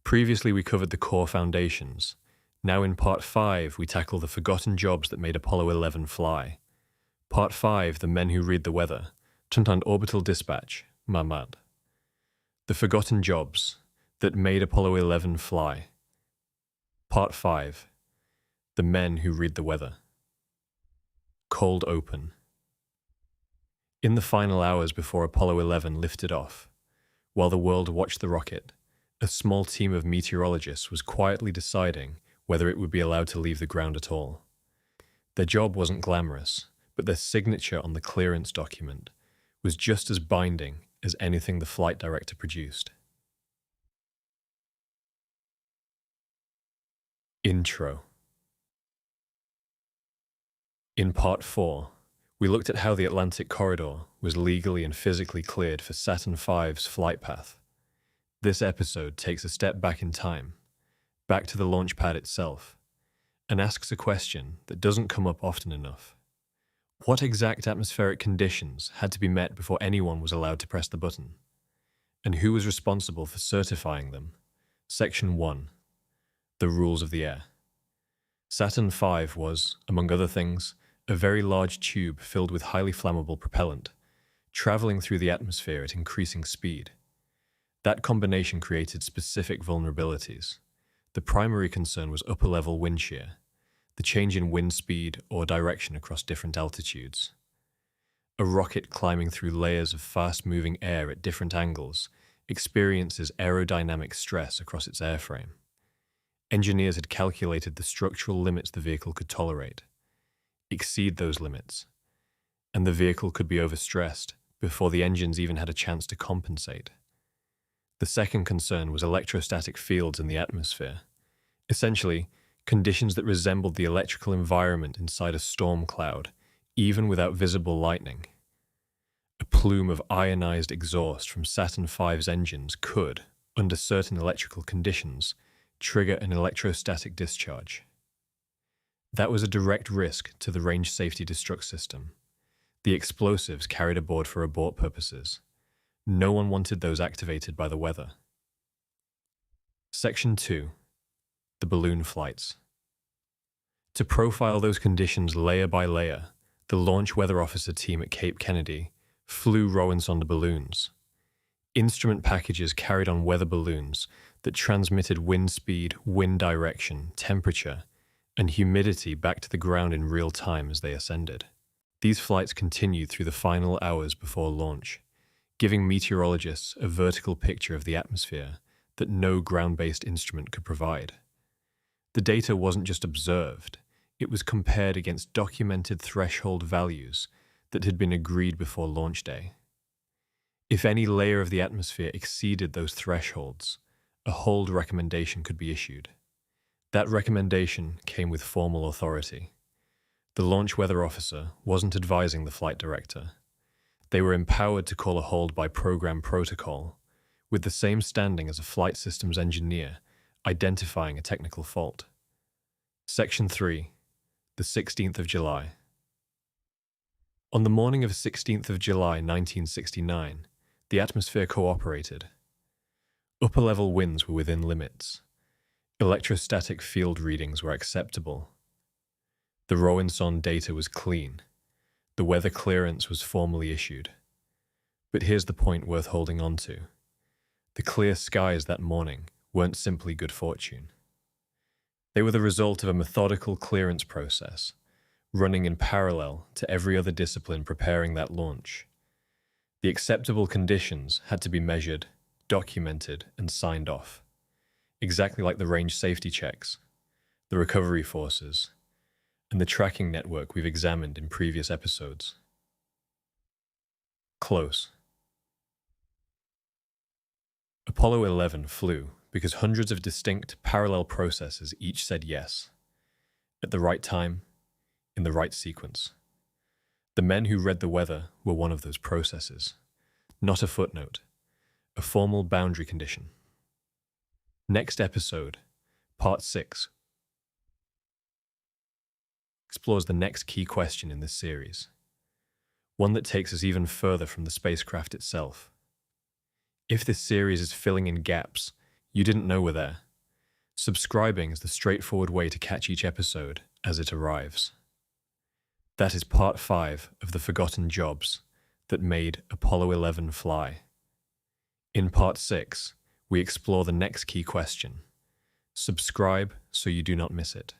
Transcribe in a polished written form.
Previously, we covered the core foundations. Now in Part 5, we tackle the forgotten jobs that made Apollo 11 fly. Part 5, the men who read the weather. Tuntan orbital dispatch, Mamad. The forgotten jobs that made Apollo 11 fly. Part 5, the men who read the weather. Cold open. In the final hours before Apollo 11 lifted off, while the world watched the rocket, a small team of meteorologists was quietly deciding whether it would be allowed to leave the ground at all. Their job wasn't glamorous, but their signature on the clearance document was just as binding as anything the flight director produced. Intro. In Part 4, we looked at how the Atlantic corridor was legally and physically cleared for Saturn V's flight path. This episode takes a step back in time, back to the launch pad itself, and asks a question that doesn't come up often enough. What exact atmospheric conditions had to be met before anyone was allowed to press the button? And who was responsible for certifying them? Section 1. The rules of the air. Saturn V was, among other things, a very large tube filled with highly flammable propellant, traveling through the atmosphere at increasing speed. That combination created specific vulnerabilities. The primary concern was upper-level wind shear, the change in wind speed or direction across different altitudes. A rocket climbing through layers of fast-moving air at different angles experiences aerodynamic stress across its airframe. Engineers had calculated the structural limits the vehicle could tolerate. Exceed those limits, and the vehicle could be overstressed before the engines even had a chance to compensate. The second concern was electrostatic fields in the atmosphere, essentially conditions that resembled the electrical environment inside a storm cloud, even without visible lightning. A plume of ionized exhaust from Saturn V's engines could, under certain electrical conditions, trigger an electrostatic discharge. That was a direct risk to the range safety destruct system, the explosives carried aboard for abort purposes. No one wanted those activated by the weather. Section 2. The balloon flights. To profile those conditions layer by layer, the launch weather officer team at Cape Kennedy flew Rawinsonde balloons. Instrument packages carried on weather balloons that transmitted wind speed, wind direction, temperature, and humidity back to the ground in real time as they ascended. These flights continued through the final hours before launch, giving meteorologists a vertical picture of the atmosphere that no ground-based instrument could provide. The data wasn't just observed, it was compared against documented threshold values that had been agreed before launch day. If any layer of the atmosphere exceeded those thresholds, a hold recommendation could be issued. That recommendation came with formal authority. The launch weather officer wasn't advising the flight director. They were empowered to call a hold by program protocol, with the same standing as a flight systems engineer identifying a technical fault. Section 3. The 16th of July. On the morning of 16th of July 1969, the atmosphere cooperated. Upper-level winds were within limits. Electrostatic field readings were acceptable. The Rawinsonde data was clean. The weather clearance was formally issued. But here's the point worth holding on to. The clear skies that morning weren't simply good fortune. They were the result of a methodical clearance process, running in parallel to every other discipline preparing that launch. The acceptable conditions had to be measured, documented, and signed off, exactly like the range safety checks, the recovery forces, and the tracking network we've examined in previous episodes. Close. Apollo 11 flew because hundreds of distinct, parallel processes each said yes, at the right time, in the right sequence. The men who read the weather were one of those processes, not a footnote, a formal boundary condition. Next episode, Part 6, explores the next key question in this series, one that takes us even further from the spacecraft itself. If this series is filling in gaps, you didn't know were there. Subscribing is the straightforward way to catch each episode as it arrives. That is part 5 of the forgotten jobs that made Apollo 11 fly. In part 6, we explore the next key question. Subscribe so you do not miss it.